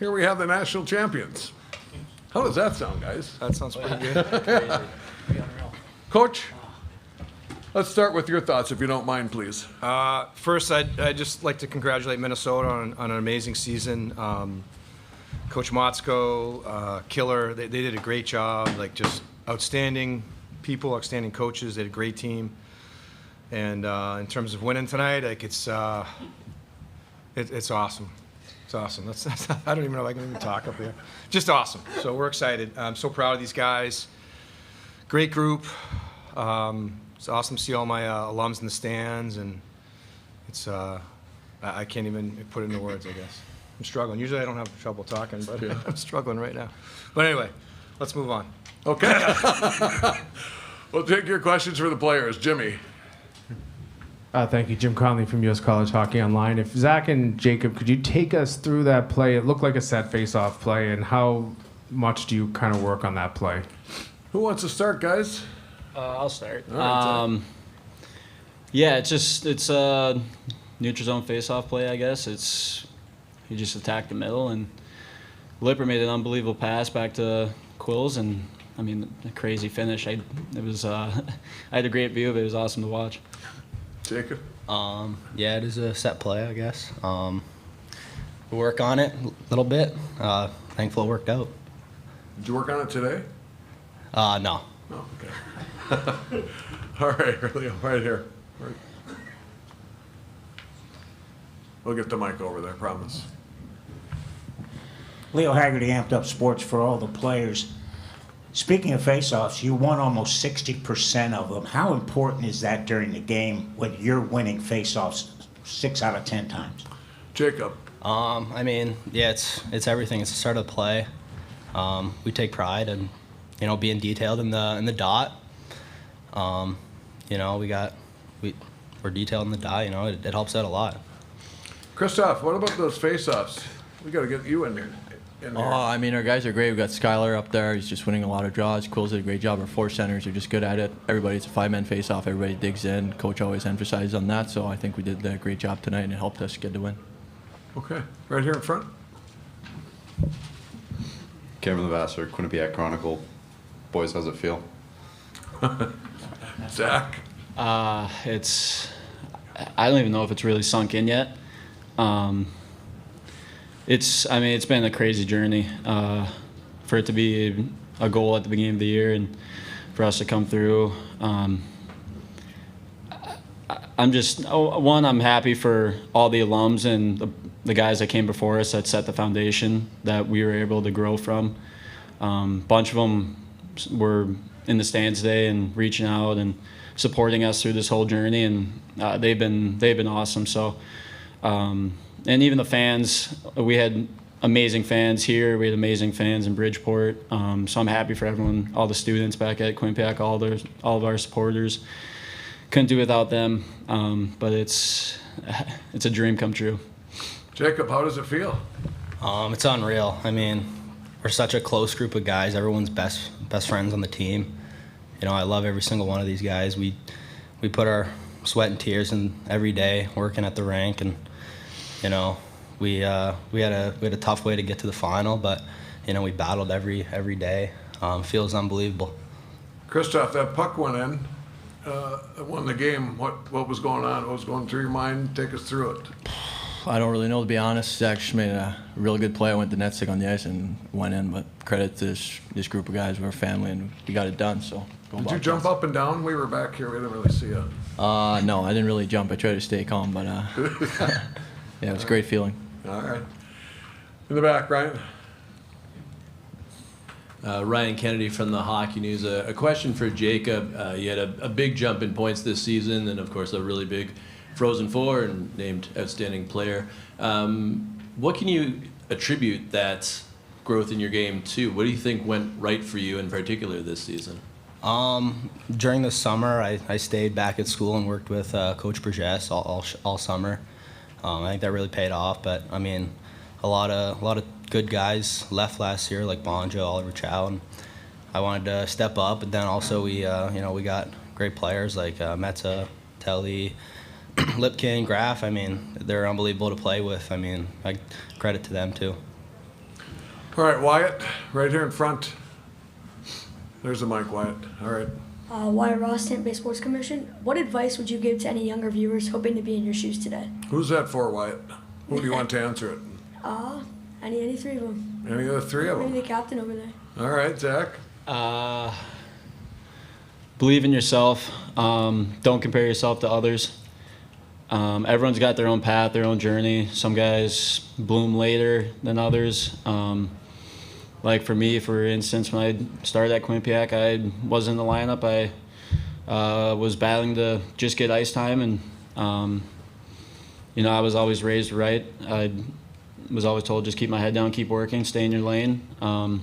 here we have the national champions. How does that sound, guys? That sounds pretty good. Coach, let's start with your thoughts, if you don't mind, please. First, I'd just like to congratulate Minnesota on an amazing season. Coach Motzko, killer. They did a great job. Like, just outstanding people, outstanding coaches. They had a great team. And in terms of winning tonight, like, it's awesome. It's awesome. I don't even know if I can even talk up here. Just awesome. So we're excited. I'm so proud of these guys. Great group. It's awesome to see all my alums in the stands, and it's I can't even put it into words, I guess. I'm struggling. Usually I don't have trouble talking, but yeah. I'm struggling right now. But anyway, let's move on. Okay. We'll take your questions for the players. Jimmy. Thank you. Jim Conley from U.S. College Hockey Online. If Zach and Jacob, could you take us through that play? It looked like a set face-off play, and how much do you kind of work on that play? Who wants to start, guys? I'll start. All right, yeah, it's a neutral zone face-off play, I guess. You just attack the middle, and Lipper made an unbelievable pass back to Quills, and I mean, a crazy finish. I had a great view of it. It was awesome to watch. Jacob? Yeah, it is a set play, I guess. We work on it a little bit. Thankful it worked out. Did you work on it today? No. Oh, okay. All right, Leo, right here. Right. We'll get the mic over there, promise. Leo Haggerty, Amped Up Sports, for all the players. Speaking of faceoffs, you won almost 60% of them. How important is that during the game when you're winning faceoffs 6 out of 10 times? Jacob. I mean, yeah, it's everything. It's the start of the play. We take pride in, being detailed in the dot. We're detailed in the dot. It helps out a lot. Christoph, what about those faceoffs? We got to get you in here. I mean, our guys are great. We've got Skylar up there. He's just winning a lot of draws. Quills did a great job. Our four centers are just good at it. It's a five-man face-off. Everybody digs in. Coach always emphasizes on that, so I think we did a great job tonight, and it helped us get the win. Okay. Right here in front. Kevin Levasseur, Quinnipiac Chronicle. Boys, how's it feel? Zach? I don't even know if it's really sunk in yet. It's been a crazy journey for it to be a goal at the beginning of the year and for us to come through. I'm happy for all the alums and the guys that came before us that set the foundation that we were able to grow from. Bunch of them were in the stands today and reaching out and supporting us through this whole journey, and they've been awesome. So. And even the fans, we had amazing fans here. We had amazing fans in Bridgeport. So I'm happy for everyone, all the students back at Quinnipiac, all of our supporters. Couldn't do without them, but it's a dream come true. Jacob, how does it feel? It's unreal. I mean, we're such a close group of guys. Everyone's best friends on the team. I love every single one of these guys. We put our sweat and tears in every day working at the rink, and we had a tough way to get to the final, but we battled every day. Feels unbelievable. Christoph, that puck went in, won the game. What was going on? What was going through your mind? Take us through it. I don't really know, to be honest. Zach just made a really good play. I went to net stick on the ice and went in, but credit to this group of guys. We're a family, and we got it done. So. Did you jump up and down? We were back here. We didn't really see you. No, I didn't really jump. I tried to stay calm, but yeah, it was a great feeling. All right. In the back, Ryan. Ryan Kennedy from the Hockey News. A question for Jacob. You had a big jump in points this season, and of course a really big Frozen Four and named Outstanding Player. What can you attribute that growth in your game to? What do you think went right for you in particular this season? During the summer, I stayed back at school and worked with Coach Burgess all summer. I think that really paid off. But I mean, a lot of good guys left last year, like Bonjo, Oliver Chow, and I wanted to step up. But then also we got great players like Metza, Telly, Lipkin, Graf. I mean, they're unbelievable to play with. I mean, I credit to them too. All right, Wyatt, right here in front. There's the mic, Wyatt. All right. Wyatt Ross, Tampa Bay Sports Commission. What advice would you give to any younger viewers hoping to be in your shoes today? Who's that for, Wyatt? Who do you want to answer it? Any three of them. Any of the three of Maybe them? the captain over there. All right, Zach. Believe in yourself. Don't compare yourself to others. Everyone's got their own path, their own journey. Some guys bloom later than others. Like for me, for instance, when I started at Quinnipiac, I was in the lineup. I was battling to just get ice time, and I was always raised right. I was always told just keep my head down, keep working, stay in your lane, and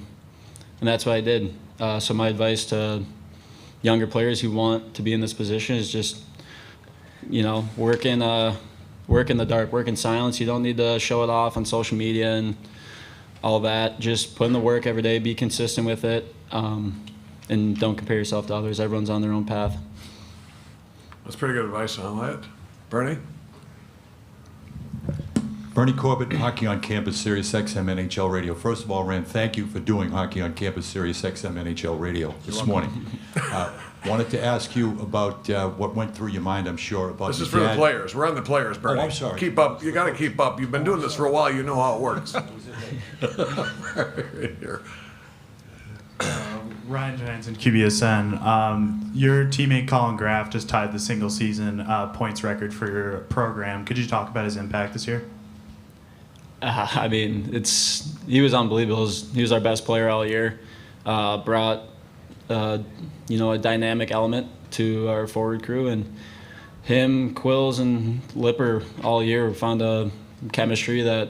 that's what I did. So my advice to younger players who want to be in this position is just, work in the dark, work in silence. You don't need to show it off on social media and all that. Just put in the work every day, be consistent with it, and don't compare yourself to others. Everyone's on their own path. That's pretty good advice, huh, Wyatt? Bernie? Bernie Corbett, Hockey on Campus, Sirius XM NHL Radio. First of all, Rand, thank you for doing Hockey on Campus, Sirius XM NHL Radio this morning. Wanted to ask you about what went through your mind, I'm sure, about This is for the players. We're on the players, Bernie. Oh, I'm sorry. Keep up. You got to keep up. You've been doing this for a while. You know how it works. Right here. Ryan Johansson, QBSN. Your teammate Colin Graff just tied the single season points record for your program. Could you talk about his impact this year? He was unbelievable. He was our best player all year. Brought a dynamic element to our forward crew, and him, Quills, and Lipper all year found a chemistry that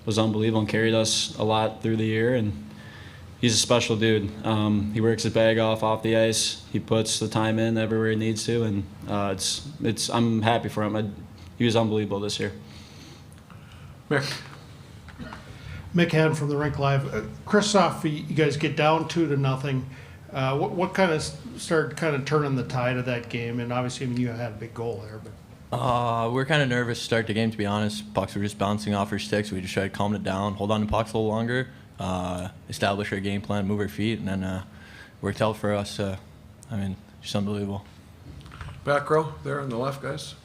was unbelievable and carried us a lot through the year. And he's a special dude. He works his bag off the ice. He puts the time in everywhere he needs to, and I'm happy for him. He was unbelievable this year. Mick Hand from the Rink Live. Christoph, you guys get down 2-0. What kind of started turning the tide of that game? And obviously, you had a big goal there. But We were kind of nervous to start the game, to be honest. Pucks were just bouncing off our sticks. We just tried to calm it down, hold on to pucks a little longer, establish our game plan, move our feet, and then worked out for us. Just unbelievable. Back row there on the left, guys.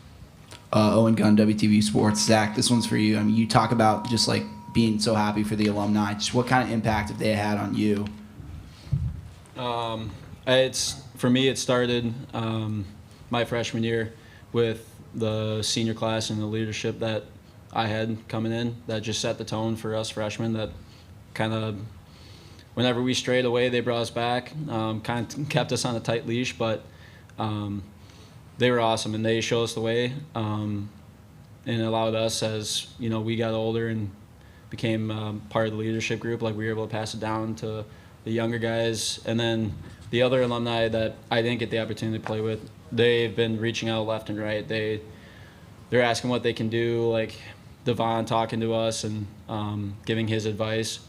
Owen Gunn, WTV Sports. Zach, this one's for you. You talk about just like being so happy for the alumni. Just what kind of impact have they had on you? For me, it started my freshman year with the senior class and the leadership that I had coming in that just set the tone for us freshmen. That kind of, whenever we strayed away, they brought us back, kind of kept us on a tight leash, but they were awesome, and they showed us the way, and allowed us, as we got older and became part of the leadership group, like we were able to pass it down to the younger guys. And then the other alumni that I didn't get the opportunity to play with, they've been reaching out left and right. They're asking what they can do, like Devon talking to us and giving his advice.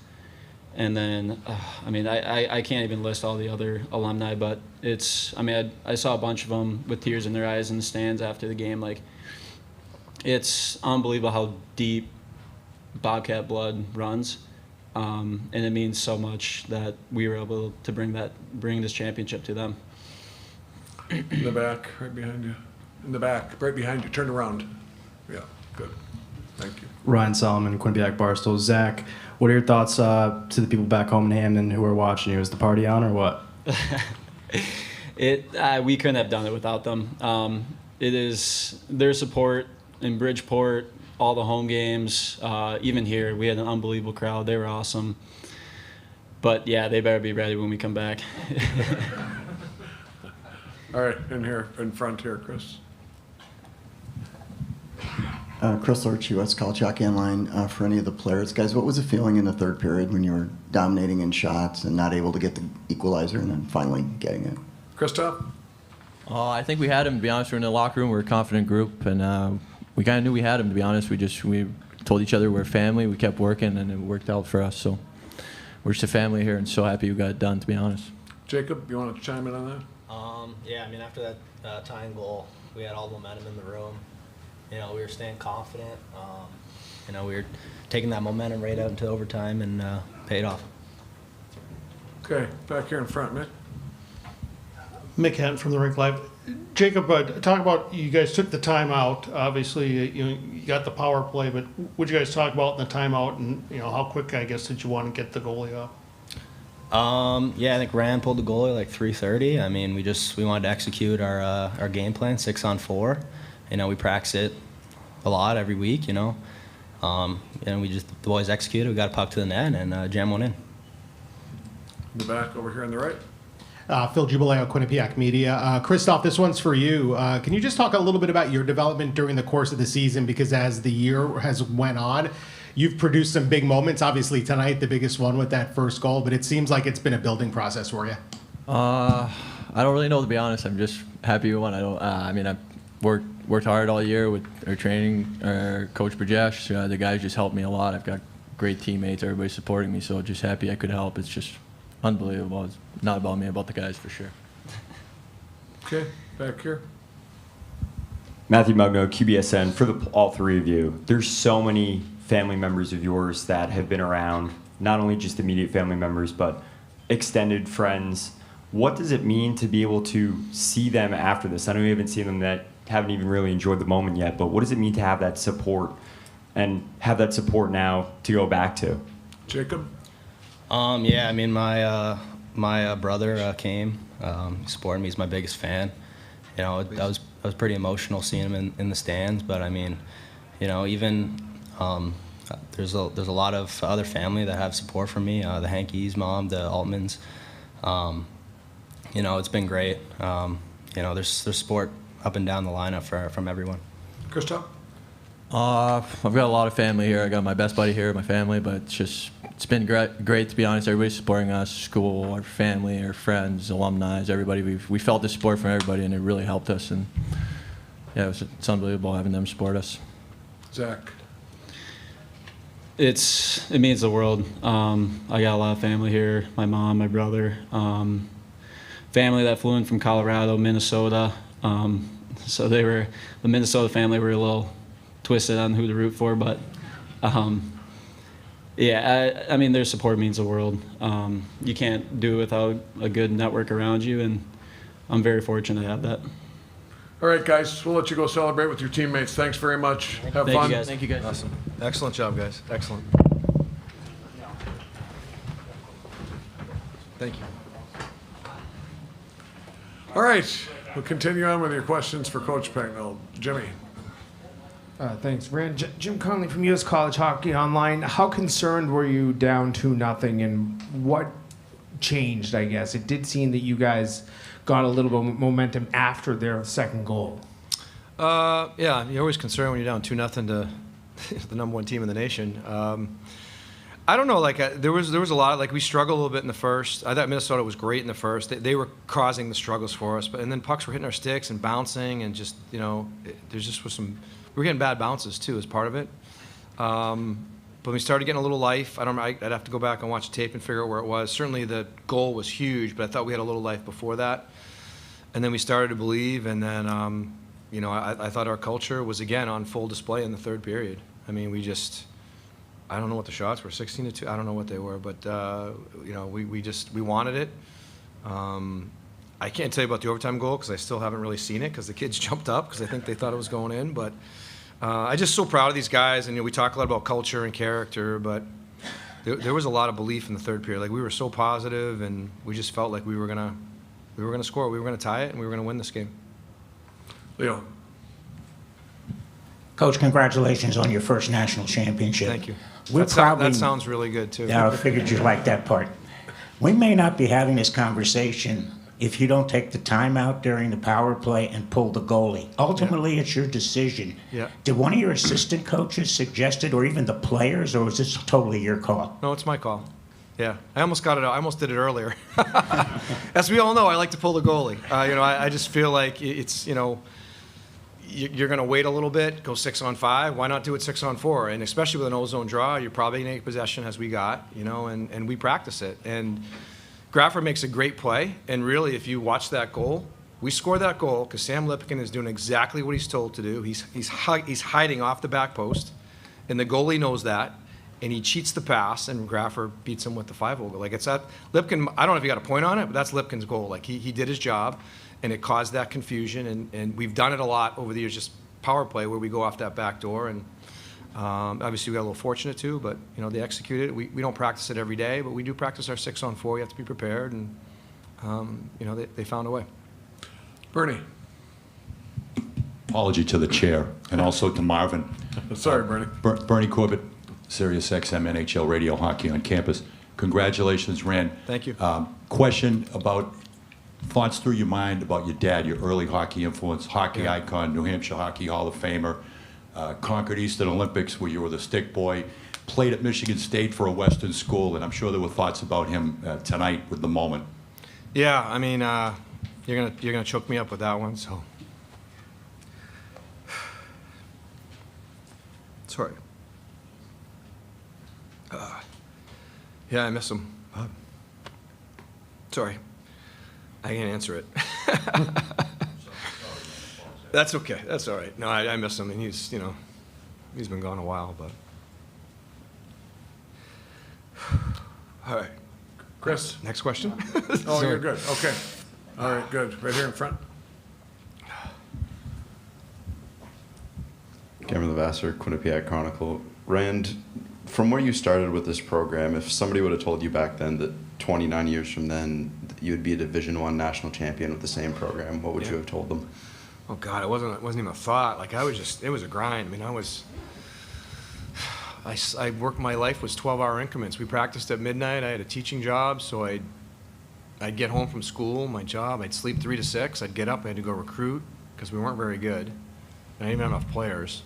And then, I can't even list all the other alumni, but I saw a bunch of them with tears in their eyes in the stands after the game. Like, it's unbelievable how deep Bobcat blood runs. And it means so much that we were able to bring this championship to them. In the back, right behind you. In the back, right behind you. Turn around. Yeah, good. Thank you. Ryan Solomon, Quinnipiac Barstool. Zach, what are your thoughts to the people back home in Hamden who are watching you? Is the party on or what? We couldn't have done it without them. It is their support in Bridgeport, all the home games, even here, we had an unbelievable crowd. They were awesome. But yeah, they better be ready when we come back. All right, in front here, Chris. Chris Lurch, U.S. College Hockey Online. For any of the players, guys, what was the feeling in the third period when you were dominating in shots and not able to get the equalizer and then finally getting it? Christoph? I think we had him, to be honest. We were in the locker room. We were a confident group, and we kind of knew we had him, to be honest. We told each other we're family. We kept working, and it worked out for us. So we're just a family here, and so happy we got it done, to be honest. Jacob, you want to chime in on that? After that tying goal, we had all the momentum in the room. We were staying confident. We were taking that momentum right out into overtime and paid off. Okay, back here in front, Mick. Mick Henn from the Rink Live. Jacob, talk about, you guys took the timeout. Obviously, you got the power play, but what did you guys talk about in the timeout, and how quick, I guess, did you want to get the goalie up? Yeah, I think Rand pulled the goalie like 3:30. I mean, we wanted to execute our game plan, 6-on-4. We practice it a lot every week. And the boys executed. We got a puck to the net and jam one in. In the back over here on the right. Phil Jubileo, Quinnipiac Media. Christoph, this one's for you. Can you just talk a little bit about your development during the course of the season? Because as the year has went on, you've produced some big moments. Obviously tonight, the biggest one with that first goal, but it seems like it's been a building process for you. I don't really know, to be honest. I'm just happy we won. I've worked hard all year with our training, our coach Brajesh. The guys just helped me a lot. I've got great teammates, everybody supporting me, so just happy I could help. It's just unbelievable. It's not about me, about the guys for sure. Okay, back here. Matthew Mugno, QBSN. For all three of you, there's so many family members of yours that have been around, not only just immediate family members, but extended friends. What does it mean to be able to see them after this? I know you haven't seen them, that haven't even really enjoyed the moment yet, but what does it mean to have that support and have that support now to go back to? Jacob? Yeah, I mean, my brother came, supported me. He's my biggest fan. I was pretty emotional seeing him in the stands. But I mean, even there's a lot of other family that have support from me. The Hankies, mom, the Altmans. It's been great. There's support up and down the lineup from everyone. Christoph? I've got a lot of family here. I got my best buddy here, my family, but it's been great to be honest. Everybody's supporting us, school, our family, our friends, alumni, everybody. We felt the support from everybody, and it really helped us. And yeah, it's unbelievable having them support us. Zach? It means the world. I got a lot of family here. My mom, my brother, family that flew in from Colorado, Minnesota. So the Minnesota family were a little twisted on who to root for, but yeah, I mean, their support means the world. You can't do it without a good network around you, and I'm very fortunate to have that. All right, guys, we'll let you go celebrate with your teammates. Thanks very much. Have fun. Thank you, guys. Awesome. Excellent job, guys. Excellent. Thank you. All right, we'll continue on with your questions for Coach Pecknell. Jimmy? Thanks, Rand. Jim Conley from U.S. College Hockey Online. How concerned were you down 2-0, and what changed, I guess? It did seem that you guys got a little bit of momentum after their second goal. Yeah, you're always concerned when you're down 2-0 to the number one team in the nation. I don't know, there was a lot of, we struggled a little bit in the first. I thought Minnesota was great in the first. They were causing the struggles for us, and then pucks were hitting our sticks and bouncing, and just, there just was some. We were getting bad bounces too as part of it. But we started getting a little life. I'd have to go back and watch the tape and figure out where it was. Certainly the goal was huge, but I thought we had a little life before that. And then we started to believe, and then I thought our culture was again on full display in the third period. I mean, I don't know what the shots were, 16-2. I don't know what they were, but we wanted it. I can't tell you about the overtime goal because I still haven't really seen it because the kids jumped up because I think they thought it was going in. But I'm just so proud of these guys, and we talk a lot about culture and character, but there was a lot of belief in the third period. We were so positive, and we just felt like we were gonna score, we were gonna tie it, and we were gonna win this game. Leo. Coach, congratulations on your first national championship. Thank you. That sounds really good too. Yeah, I figured you'd like that part. We may not be having this conversation if you don't take the timeout during the power play and pull the goalie. Ultimately, it's your decision. Yeah. Did one of your assistant coaches suggest it, or even the players, or was this totally your call? No, it's my call. Yeah, I almost got it out. I almost did it earlier. As we all know, I like to pull the goalie. I just feel like it's, you're going to wait a little bit, go 6-on-5. Why not do it 6-on-4? And especially with an O-zone draw, you're probably going to take possession as we got, and we practice it. And Graffer makes a great play, and really, if you watch that goal, we scored that goal because Sam Lipkin is doing exactly what he's told to do. He's hiding off the back post, and the goalie knows that, and he cheats the pass, and Graffer beats him with the 5-hole goal. Like, it's that Lipkin, I don't know if you got a point on it, but that's Lipkin's goal. Like, he did his job, and it caused that confusion, and we've done it a lot over the years, just power play where we go off that back door, and obviously we got a little fortunate too, but they executed it. We don't practice it every day, but we do practice our 6-on-4. You have to be prepared, and they found a way. Bernie. Apology to the chair and also to Marvin. Sorry, Bernie. Bernie Corbett, Sirius XM NHL Radio Hockey on Campus. Congratulations, Rand. Thank you. Question about thoughts through your mind about your dad, your early hockey influence, hockey icon, New Hampshire Hockey Hall of Famer, conquered Eastern Olympics where you were the stick boy, played at Michigan State for a Western school, and I'm sure there were thoughts about him tonight with the moment. Yeah, I mean, you're gonna choke me up with that one, so. Sorry. Yeah, I miss him. Sorry. I can't answer it. That's okay. That's all right. No, I miss him, and he's been gone a while, but. All right. Chris. Next question. Oh, you're good. Okay. All right, good. Right here in front. Cameron Levasseur, Quinnipiac Chronicle. Rand, from where you started with this program, if somebody would have told you back then that 29 years from then you would be a Division I national champion with the same program, what would you have told them? Oh God, it wasn't even a thought. Like, it was a grind. I mean, I worked, my life was 12-hour increments. We practiced at midnight. I had a teaching job, so I'd get home from school, my job, I'd sleep 3 to 6. I'd get up, I had to go recruit because we weren't very good. I didn't even have enough players.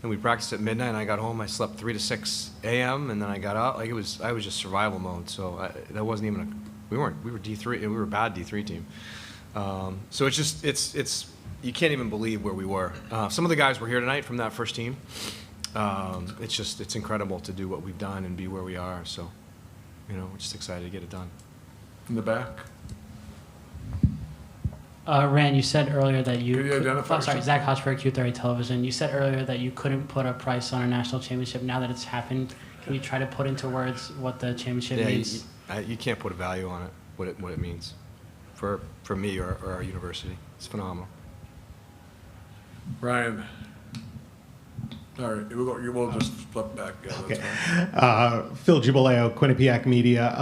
And we practiced at midnight, and I got home, I slept 3 to 6 a.m., and then I got out. Like, I was just survival mode, so that wasn't even we were D3, we were a bad D3 team. So it's you can't even believe where we were. Some of the guys were here tonight from that first team. It's incredible to do what we've done and be where we are, so, we're just excited to get it done. In the back. Rand, you said earlier that you. Could you identify sorry, yourself? Zach Hochberg, Q30 Television. You said earlier that you couldn't put a price on a national championship. Now that it's happened, can you try to put into words what the championship means? You can't put a value on it, what it means for me or our university. It's phenomenal. Ryan. All right, we'll just flip back. Yeah, Okay. that's fine. Phil Giubileo, Quinnipiac Media.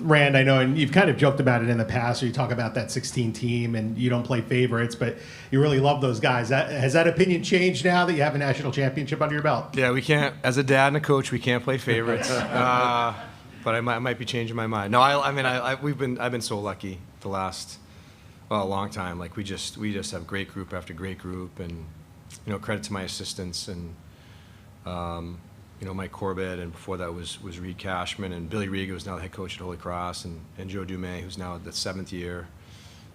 Rand, I know, and you've kind of joked about it in the past, or you talk about that 16 team, and you don't play favorites, but you really love those guys. Has that opinion changed now that you have a national championship under your belt? Yeah, we can't, as a dad and a coach, we can't play favorites. But I might be changing my mind. No, I've been so lucky the last, a long time. Like, we just have great group after great group, and, credit to my assistants, and, Mike Corbett, and before that was Reed Cashman, and Billy Riga, who's now the head coach at Holy Cross, and Joe Dumais, who's now at the 7th year.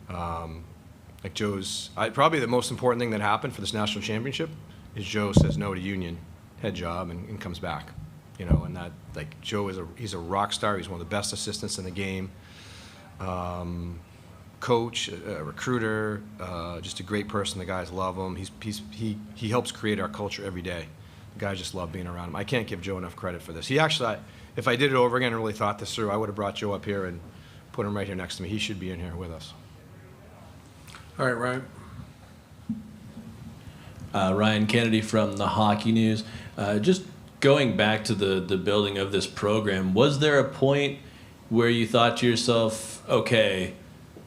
Like, probably the most important thing that happened for this national championship is Joe says no to union head job and comes back. And that, like, Joe he's a rock star. He's one of the best assistants in the game. Coach, recruiter, just a great person. The guys love him. He helps create our culture every day. The guys just love being around him. I can't give Joe enough credit for this. He actually, if I did it over again and really thought this through, I would have brought Joe up here and put him right here next to me. He should be in here with us. All right, Ryan. Ryan Kennedy from the Hockey News. Just going back to the building of this program, was there a point where you thought to yourself, okay,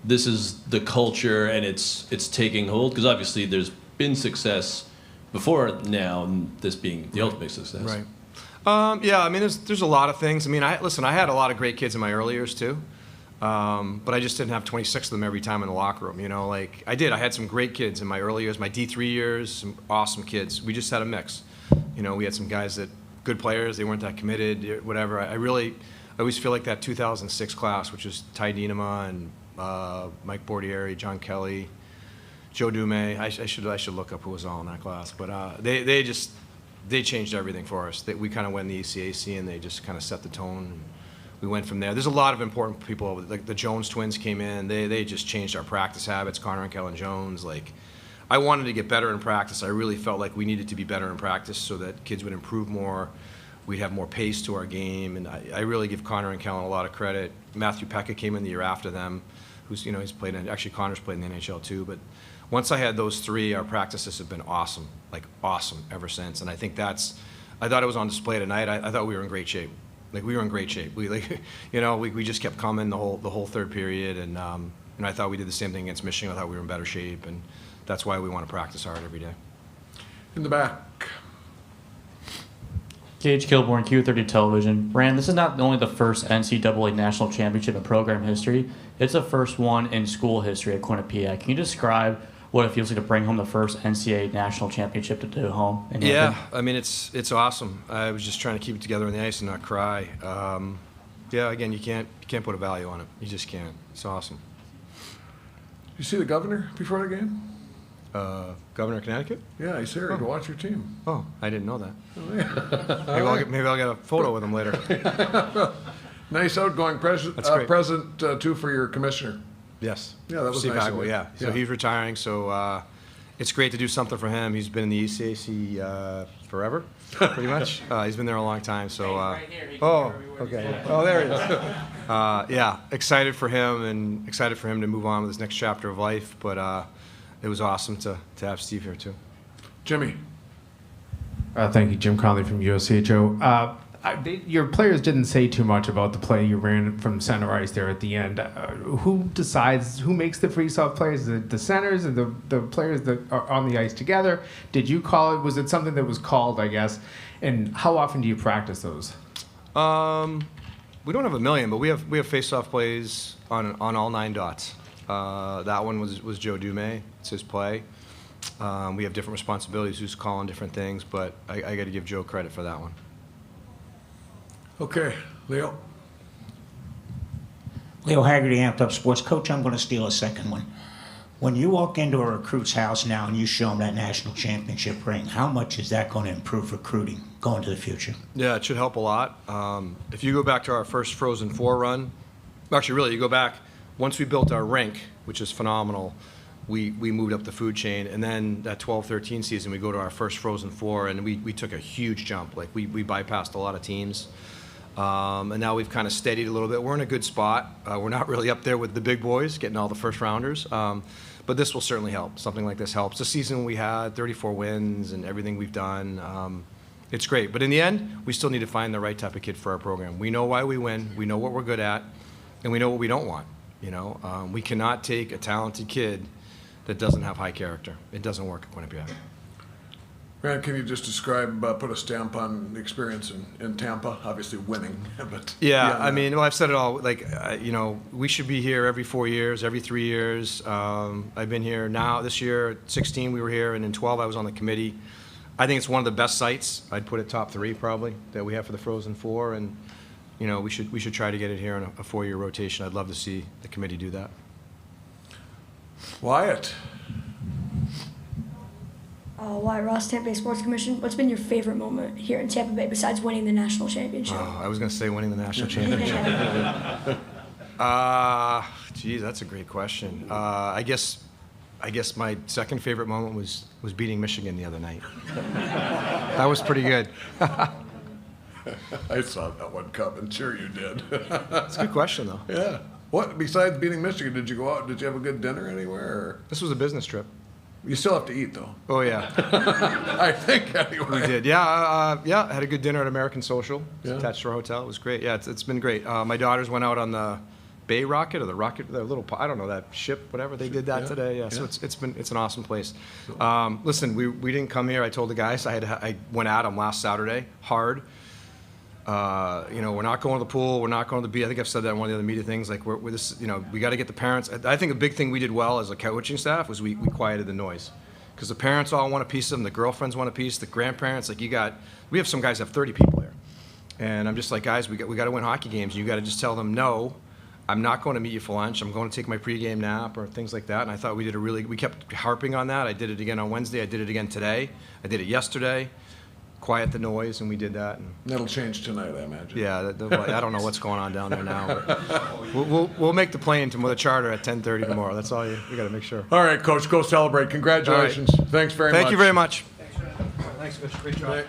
this is the culture and it's taking hold? Because obviously there's been success before now, and this being the ultimate success. Right. Yeah, I mean, there's a lot of things. I mean, I had a lot of great kids in my early years too, but I just didn't have 26 of them every time in the locker room. Like I did. I had some great kids in my early years, my D3 years, some awesome kids. We just had a mix. We had some guys that good players. They weren't that committed, whatever. I always feel like that 2006 class, which was Ty Dienema and Mike Bordieri, John Kelly, Joe Dumais. I should look up who was all in that class, but they changed everything for us. We kind of went in the ECAC, and they just kind of set the tone. We went from there. There's a lot of important people over there. Like the Jones twins came in. They just changed our practice habits. Connor and Kellen Jones. Like, I wanted to get better in practice. I really felt like we needed to be better in practice so that kids would improve more. we'd have more pace to our game, and I really give Connor and Kellen a lot of credit. Matthew Pekka came in the year after them, who's, he's played in, actually Connor's played in the NHL too, but once I had those three, our practices have been awesome, like awesome ever since, and I think I thought it was on display tonight. I thought we were in great shape. Like, we were in great shape. We we just kept coming the whole third period, and I thought we did the same thing against Michigan. I thought we were in better shape, and that's why we want to practice hard every day. In the back. Gage Kilborn, Q30 Television. Rand, this is not only the first NCAA national championship in program history, it's the first one in school history at Quinnipiac. Can you describe what it feels like to bring home the first NCAA national championship to do home? Yeah, I mean, it's awesome. I was just trying to keep it together on the ice and not cry. Yeah, again, you can't put a value on it. You just can't. It's awesome. You see the governor before the game? Governor of Connecticut? Yeah, he's here to watch your team. Oh, I didn't know that. Oh, yeah. maybe I'll get a photo with him later. Nice outgoing present too for your commissioner. Yes. Yeah, that was Steve nice. Hagel, yeah. So he's retiring, so it's great to do something for him. He's been in the ECAC forever, pretty much. He's been there a long time, so. Okay. Oh, there he is. Yeah, excited for him to move on with his next chapter of life, but it was awesome to have Steve here too. Jimmy. Thank you, Jim Conley from USCHO. Your players didn't say too much about the play you ran from center ice there at the end. Who decides, who makes the face-off plays? Is it the centers or the players that are on the ice together? Did you call it? Was it something that was called, I guess? And how often do you practice those? We don't have a million, but we have face-off plays on all 9 dots. That one was Joe Dumais. It's his play. We have different responsibilities, who's calling different things, but I got to give Joe credit for that one. Okay, Leo. Leo Haggerty, Amped Up Sports. Coach, I'm going to steal a second one. When you walk into a recruit's house now and you show them that national championship ring, how much is that going to improve recruiting going to the future? Yeah, it should help a lot. If you go back to our first Frozen Four run, actually, really, you go back, once we built our rink, which is phenomenal, we moved up the food chain, and then that 12-13 season, we go to our first Frozen Four, and we took a huge jump. Like, we bypassed a lot of teams. And now we've kind of steadied a little bit. We're in a good spot. We're not really up there with the big boys, getting all the first rounders. But this will certainly help. Something like this helps. The season we had, 34 wins and everything we've done, it's great. But in the end, we still need to find the right type of kid for our program. We know why we win. We know what we're good at. And we know what we don't want. We cannot take a talented kid that doesn't have high character. It doesn't work at Quinnipiac. Grant, can you just describe, put a stamp on the experience in Tampa? Obviously winning, but yeah, I mean, well, I've said it all. Like, we should be here every 4 years, every 3 years. I've been here now. This year, 16 we were here, and in 12 I was on the committee. I think it's one of the best sites. I'd put it top 3 probably that we have for the Frozen Four, and we should try to get it here in a 4-year rotation. I'd love to see the committee do that. Wyatt. Wyatt Ross, Tampa Bay Sports Commission. What's been your favorite moment here in Tampa Bay besides winning the national championship? I was going to say winning the national championship. Geez, that's a great question. I guess my second favorite moment was beating Michigan the other night. That was pretty good. I saw that one coming. Sure you did. It's a good question, though. Yeah. What, besides beating Michigan, did you go out? Did you have a good dinner anywhere? Or? This was a business trip. You still have to eat, though. Oh, yeah. I think, anyway. We did. Yeah, had a good dinner at American Social. It's attached to our hotel. It was great. Yeah, it's been great. My daughters went out on the Bay Rocket or the Rocket, the little, I don't know, that ship, whatever. They did that today. Yeah, so it's an awesome place. Listen, we didn't come here. I told the guys, I went at them last Saturday hard. We're not going to the pool. We're not going to the beach. I think I've said that in one of the other media things. Like, we're this, we got to get the parents. I think a big thing we did well as a coaching staff was we quieted the noise, because the parents all want a piece of them. The girlfriends want a piece. The grandparents, we have some guys that have 30 people here, and I'm just like, guys, we got to win hockey games. You got to just tell them, no, I'm not going to meet you for lunch. I'm going to take my pregame nap or things like that. And I thought we kept harping on that. I did it again on Wednesday. I did it again today. I did it yesterday. Quiet the noise, and we did that. And that'll change tonight, I imagine. Yeah, I don't know what's going on down there now. But we'll make the plane to the charter at 10:30 tomorrow. That's all we got to make sure. All right, Coach, go celebrate. Congratulations. Right. Thanks very much. Thank you very much. Thanks, Coach. Great job.